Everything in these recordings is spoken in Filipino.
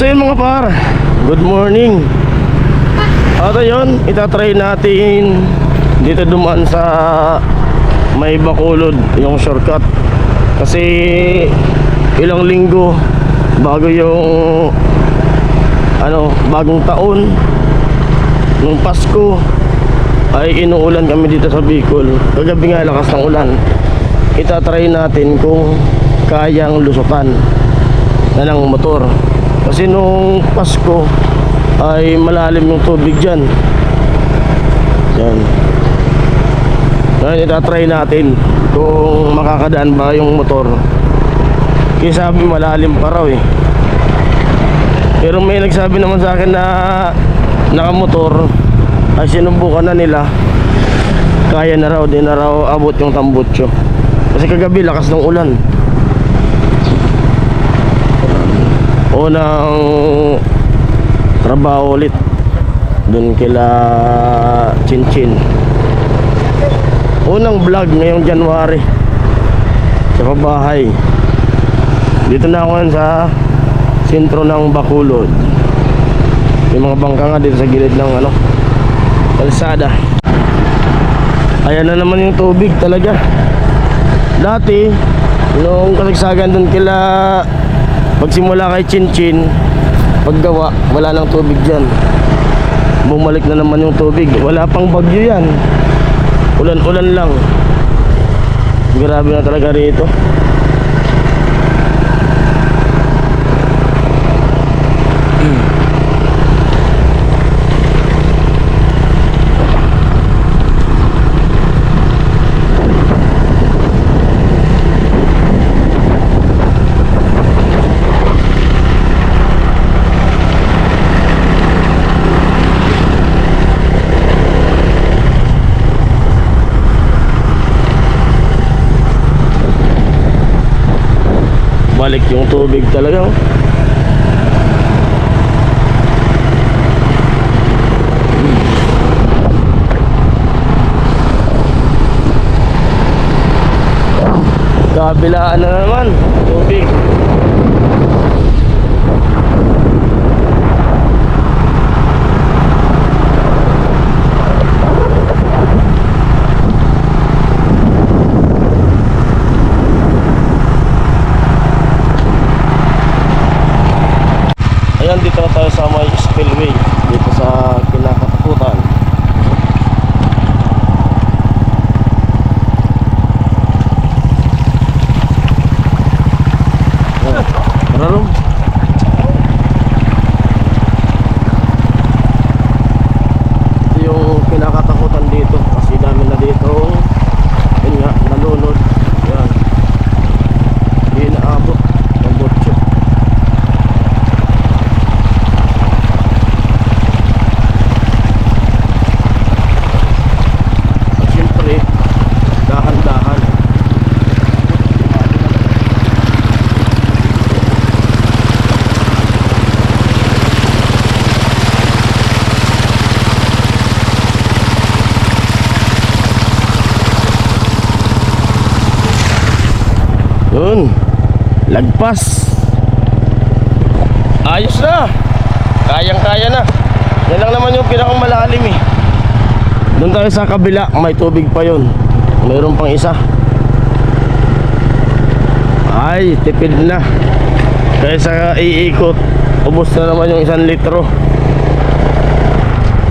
So yun mga par, good morning. At yun, itatry natin dito dumaan sa may Bacolod, yung shortcut. Kasi ilang linggo bago yung bagong taon, nung Pasko ay inuulan kami dito sa Bicol. Kagabi nga lakas ng ulan. Itatry natin kung kayang lusutan na ng motor. Kasi nung Pasko ay malalim yung tubig dyan. Yan. Ngayon itatry natin kung makakadaan ba yung motor. Kasi sabi malalim pa raw eh. Pero may nagsabi naman sa akin na nakamotor ay sinubukan na nila, kaya na raw, di na raw abot yung tambutso. Kasi kagabi lakas ng ulan. Unang trabaho ulit dun kila Chinchin. Unang vlog ngayong January sa pabahay. Dito na ako sa sentro ng Bacolod. May mga bangka nga dito sa gilid ng kalsada. Ayan na naman yung tubig talaga. Dati nung kasagsagan dun kila, pagsimula kay Chinchin, paggawa wala nang tubig dyan. Bumalik na naman yung tubig. Wala pang bagyo yan, ulan-ulan lang. Grabe na talaga rito. Balik yung tubig talaga. Kabilaan na naman tubig. Dito na tayo sa may spillway dito sa Kinakatakutan. Mararong ito yung kinakatakutan dito kasi dami na dito. Yun nga, nalunod. Yan, hindi naabot ng botso. Yun, lagpas. Ayos na. Kayang-kaya na. Yan lang naman yung pinakamalalim eh. Doon tayo sa kabila, may tubig pa yun. Mayroon pang isa. Ay, tipid na. Kaysa iikot, ubos na naman yung 1 litro.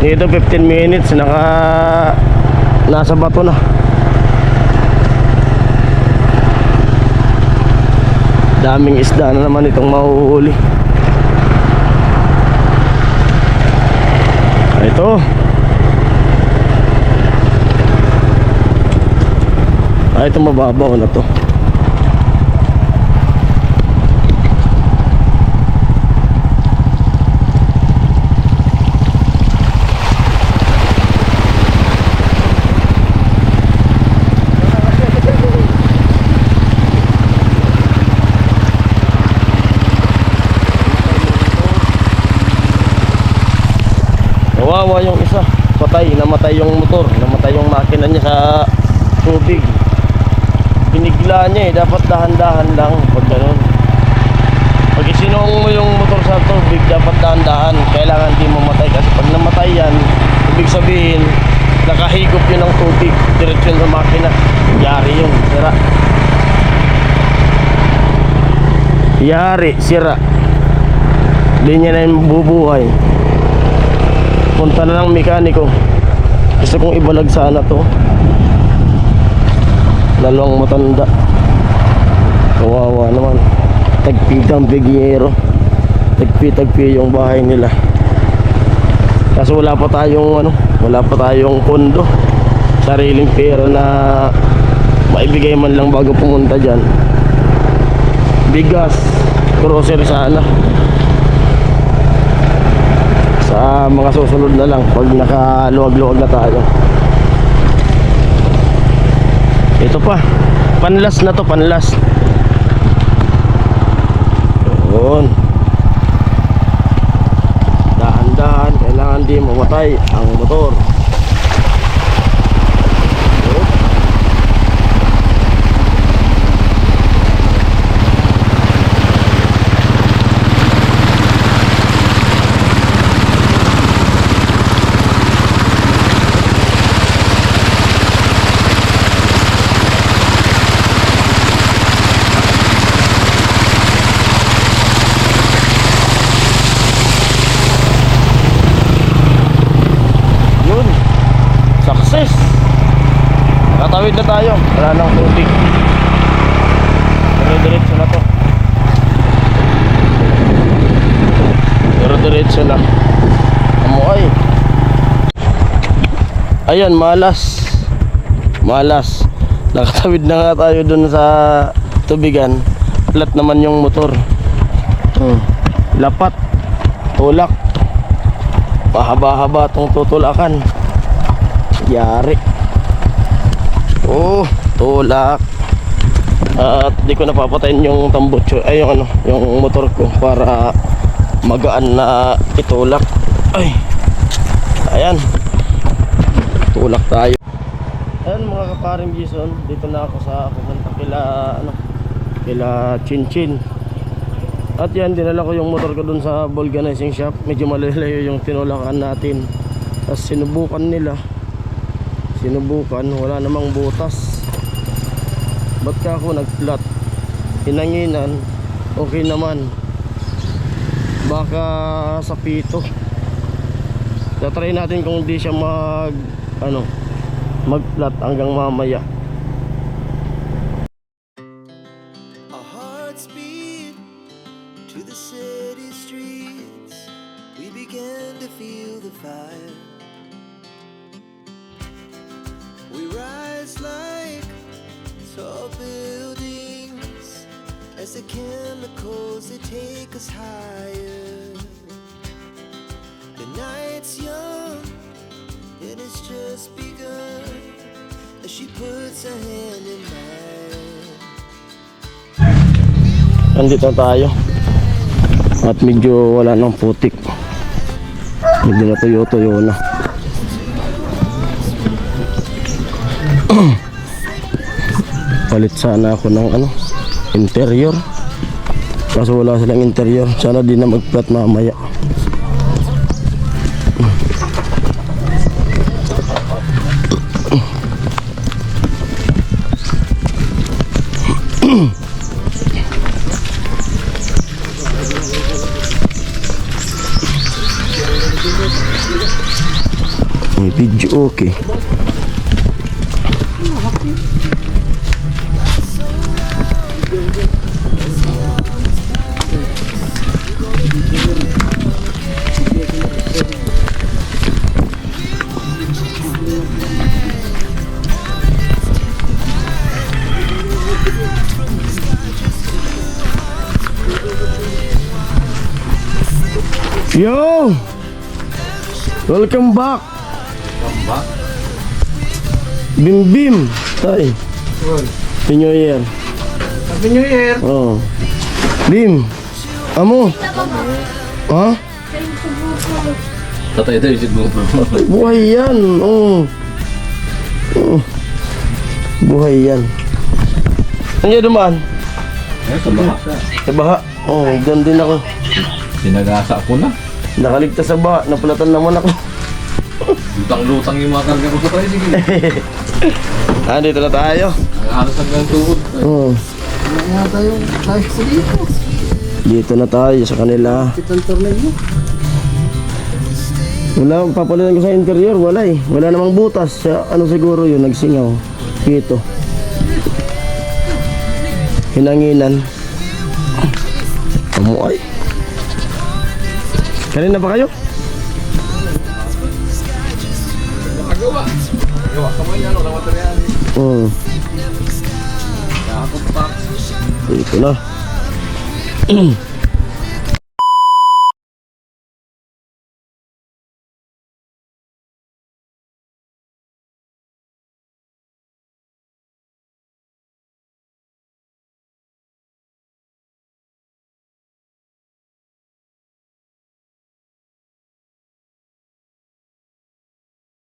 Dito 15 minutes nasa bato na. Daming isda na naman itong mahuhuli. Ito. Ito mababaw na to. Kawawa yung isa, namatay yung motor, namatay yung makina niya sa tubig. Binigla niya eh, dapat dahan-dahan lang pag ganun. Pag ginong mo yung motor sa tubig, dapat dahan-dahan. Kailangan di mamatay kasi pag namatay yan, ibig sabihin, nakahigop yun ng tubig. Diretsyon sa makina. Yari yun, sira. Yari, sira. Di niya na yung bubuhay. Punta na lang mekaniko. Gusto kong ibalag sana to. Dalawang matanda. Kawawa naman. Tagpitang bigiyero. Tagpi yung bahay nila. Kaso wala pa tayong wala pa tayong pondo. Sariling pera na maibigay man lang bago pumunta dyan. Bigas, grocery sana. Sa mga susunod na lang pag nakaluwag-luwag na tayo. Ito pa, panlas na to, panlas. Yun. Dahan-dahan, kailangan di mamatay ang motor. Success! Nakatawid na tayo. Wala nang tubig. Pero diretso na to. Pero diretso na. Amoy. Ayan, malas. Malas. Nakatawid na nga tayo dun sa tubigan. Flat naman yung motor. Lapat. Tulak. Pahaba-haba tong tutulakan. Yari. Oh, tulak. At di ko napapatayin yung tambutso, ay yung yung motor ko para magaan na itulak. Ay. Ayan. Tulak tayo. Ayan mga kaparing Jason, dito na ako sa pupunta kila Chinchin. At yan, dinala ko yung motor ko dun sa vulcanizing shop. Medyo malalayo yung tinulakan natin. Tapos sinubukan, wala namang butas. Ba't ka ako nag-flat? Hinanginan, okay naman. Baka sa pito. Tatry natin kung di siya mag-flat hanggang mamaya. Our hearts beat to the city streets. We began to feel the fire. We rise like tall buildings as the chemicals they take us higher. The night's young and it's just begun as she puts her hand in mine. Andito tayo. At medyo wala nang putik. Medyo natuyo-tuyo na. Palit sana ako ng interior. Kaso wala silang interior. Sana di na mag-flat mamaya. May video okay. Yo! Welcome back! Welcome back? Bim Bim! Tay! Happy New Year! Happy New Year! Oh. Bim! Amo! Ha? Tatay tayo si GoPro. Buhay yan! Oh. Oh. Buhay yan. Ano yan dumaan? Sa baha. Sa baha? Oh, doon din ako. Sinagasa ko na. Nakaligtas sa ba, napulatan naman ako. Lutang-lutang yung mga karga ko sa tayo. Sige. Dito na tayo. Halos hanggang tuhod. Hmm. Kaya tayong tayo sa dito. Dito na tayo sa kanila. Kitang tornilyo. Wala, papalitan ko sa interior, wala eh. Wala namang butas. Sa, ano siguro yun, nagsingaw. Dito. Hinanginan. Amuay. Kanina pa kayo? Magawa. Magawa ka mo yan. Wala material. Hmm. Nakakot pa. Dito na.